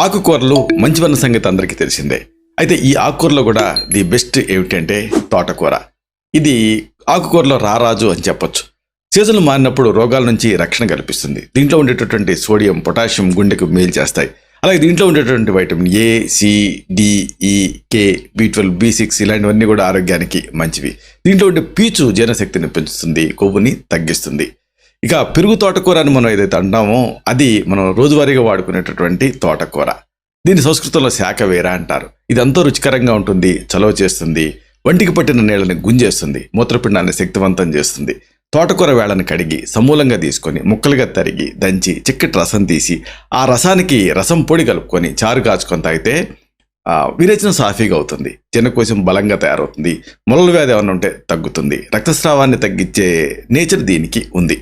ఆకుకూరలు మంచివన్న సంగతి అందరికీ తెలిసిందే. అయితే ఈ ఆకుకూరలో కూడా ది బెస్ట్ ఏమిటంటే తోటకూర. ఇది ఆకుకూరలో రారాజు అని చెప్పొచ్చు. సీజన్లు మారినప్పుడు రోగాల నుంచి రక్షణ కల్పిస్తుంది. దీంట్లో ఉండేటటువంటి సోడియం, పొటాషియం గుండెకు మేలు చేస్తాయి. అలాగే దీంట్లో ఉండేటటువంటి వైటమిన్ ఏ, సి, డి, ఈ, కే, B12, B6 ఇలాంటివన్నీ కూడా ఆరోగ్యానికి మంచివి. దీంట్లో ఉండే పీచు జీర్ణశక్తిని పెంచుతుంది, కొవ్వుని తగ్గిస్తుంది. ఇక పెరుగు తోటకూర అని మనం ఏదైతే అంటామో అది మనం రోజువారీగా వాడుకునేటటువంటి తోటకూర. దీని సంస్కృతంలో శాఖవేర అంటారు. ఇది ఎంతో రుచికరంగా ఉంటుంది, చలవ చేస్తుంది, వంటికి పట్టిన నీళ్ళని గుంజేస్తుంది, మూత్రపిండాన్ని శక్తివంతం చేస్తుంది. తోటకూర వేళను కడిగి సమూలంగా తీసుకొని ముక్కలుగా తరిగి దంచి చిక్కటి రసం తీసి ఆ రసానికి రసం పొడి కలుపుకొని చారు కాచుకొని తాగితే విరేచనం సాఫీగా అవుతుంది, జీర్ణకోశం బలంగా తయారవుతుంది, మొలల వ్యాధి ఏమైనా ఉంటే తగ్గుతుంది, రక్తస్రావాన్ని తగ్గించే నేచర్ దీనికి ఉంది.